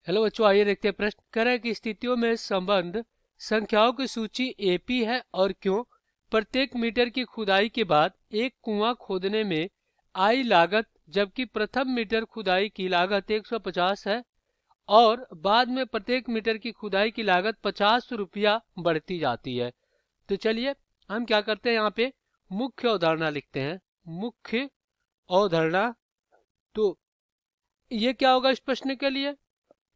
Hello बच्चों, आइए देखते हैं प्रश्न। कह रहा है कि स्थितियों में संबंध संख्याओं की सूची एपी है और क्यों। प्रत्येक मीटर की खुदाई के बाद एक कुआं खोदने में आई लागत, जबकि प्रथम मीटर खुदाई की लागत 150 है और बाद में प्रत्येक मीटर की खुदाई की लागत 50 रुपया बढ़ती जाती है। तो चलिए हम क्या करते हैं, यहाँ पे मुख्य अवधारणा लिखते हैं। मुख्य अवधारणा। तो ये क्या होगा इस प्रश्न के लिए।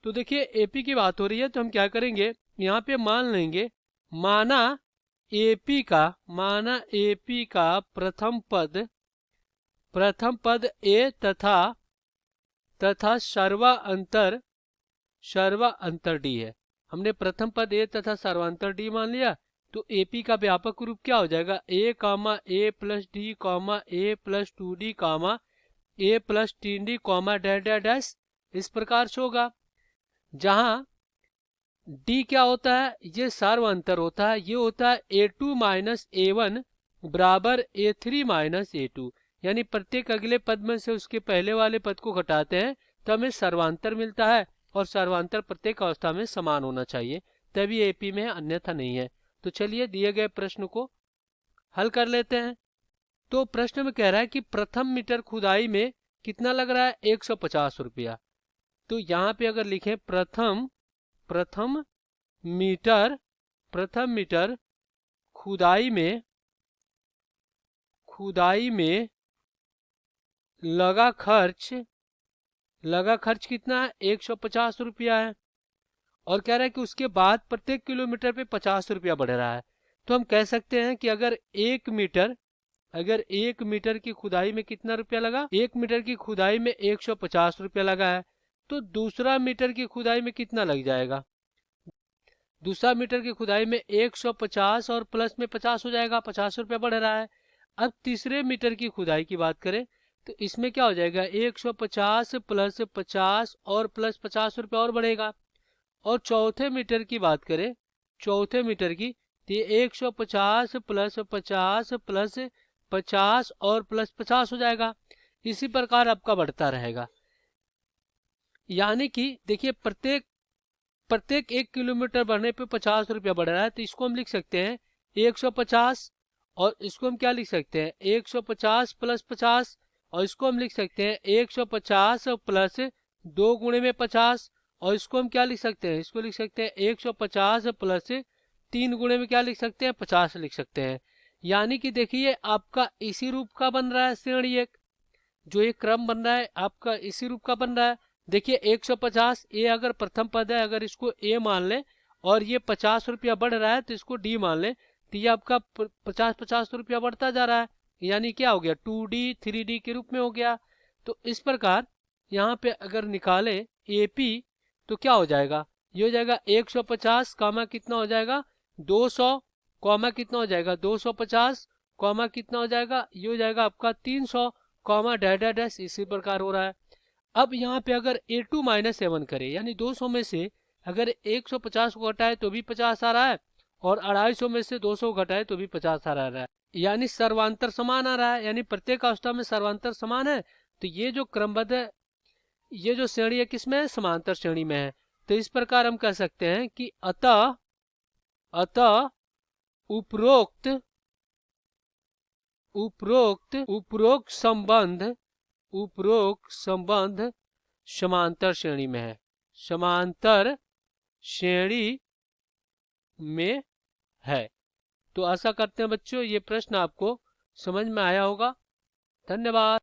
तो देखिए एपी की बात हो रही है, तो हम क्या करेंगे, यहाँ पे मान लेंगे माना एपी का प्रथम पद ए तथा सर्वांतर डी है। हमने प्रथम पद ए तथा सर्वांतर डी मान लिया। तो एपी का व्यापक रूप क्या हो जाएगा, ए कामा ए प्लस डी कामा ए प्लस 2d कामा ए प्लस 3d कामा डैश डैश डैश, इस प्रकार से होगा। जहां डी क्या होता है, ये सर्वांतर होता है, ये होता है a2 माइनस a1 बराबर a3 माइनस a2। यानी प्रत्येक अगले पद में से उसके पहले वाले पद को घटाते हैं तो हमें सर्वांतर मिलता है, और सर्वांतर प्रत्येक अवस्था में समान होना चाहिए, तभी एपी में है, अन्यथा नहीं है। तो चलिए दिए गए प्रश्न को हल कर लेते हैं। तो प्रश्न में कह रहा है कि प्रथम मीटर खुदाई में कितना लग रहा है, 150 रुपया। तो यहाँ पे अगर लिखें प्रथम मीटर खुदाई में लगा खर्च कितना है, 150 रुपया है। और कह रहा है कि उसके बाद प्रत्येक किलोमीटर पे 50 रुपया बढ़ रहा है। तो हम कह सकते हैं कि अगर एक मीटर की खुदाई में कितना रुपया लगा, एक मीटर की खुदाई में 150 रुपया लगा है, तो दूसरा मीटर की खुदाई में कितना लग जाएगा। दूसरा मीटर की खुदाई में 150 और प्लस में 50 हो जाएगा, 50 रुपया बढ़ रहा है। अब तीसरे मीटर की खुदाई की बात करें तो इसमें क्या हो जाएगा, 150 प्लस 50 और प्लस 50 रुपया और बढ़ेगा। और चौथे मीटर की बात करें, चौथे मीटर की, तो ये 150 प्लस 50 प्लस 50 और प्लस 50 हो जाएगा। इसी प्रकार आपका बढ़ता रहेगा। यानी कि देखिए प्रत्येक 1 किलोमीटर बढ़ने पे 50 रुपया बढ़ रहा है, तो इसको हम लिख सकते हैं 150, और इसको हम क्या लिख सकते हैं 150 प्लस 50, और इसको हम लिख सकते हैं 150 प्लस 2 गुणे में 50, और इसको हम क्या लिख सकते हैं, इसको लिख सकते हैं 150 प्लस 3 गुणे में क्या लिख सकते हैं, 50 लिख सकते हैं। यानी कि देखिए आपका इसी रूप का बन रहा है श्रेणी एक, जो ये क्रम बन रहा है आपका इसी रूप का बन रहा है। देखिए 150 ए अगर प्रथम पद है, अगर इसको ए मान ले, और ये 50 रुपया बढ़ रहा है तो इसको डी मान ले, तो ये आपका 50-50 रुपया बढ़ता जा रहा है। यानी क्या हो गया, 2d 3d के रूप में हो गया। तो इस प्रकार यहाँ पे अगर निकाले एपी तो क्या हो जाएगा, ये हो जाएगा 150 कामा कितना हो जाएगा 200 कॉमा कितना हो जाएगा 250 कॉमा कितना हो जाएगा, ये हो जाएगा आपका 300 कॉमा डैश डैश डैश, इसी प्रकार हो रहा है। अब यहाँ पे अगर a2 माइनस 7 करे, यानी 200 में से अगर 150 को घटाए तो भी 50 आ रहा है, और 250 में से 200 को घटाए तो भी 50 आ रहा है, यानी सर्वांतर समान आ रहा है, यानी प्रत्येक अवस्था में सर्वांतर समान है। तो ये जो क्रमबद्ध है, ये जो श्रेणी है किसमें है, समांतर श्रेणी में है। तो इस प्रकार हम कह सकते हैं कि अतः उपरोक्त संबंध समांतर श्रेणी में है, समांतर श्रेणी में है। तो आशा करते हैं बच्चों ये प्रश्न आपको समझ में आया होगा। धन्यवाद।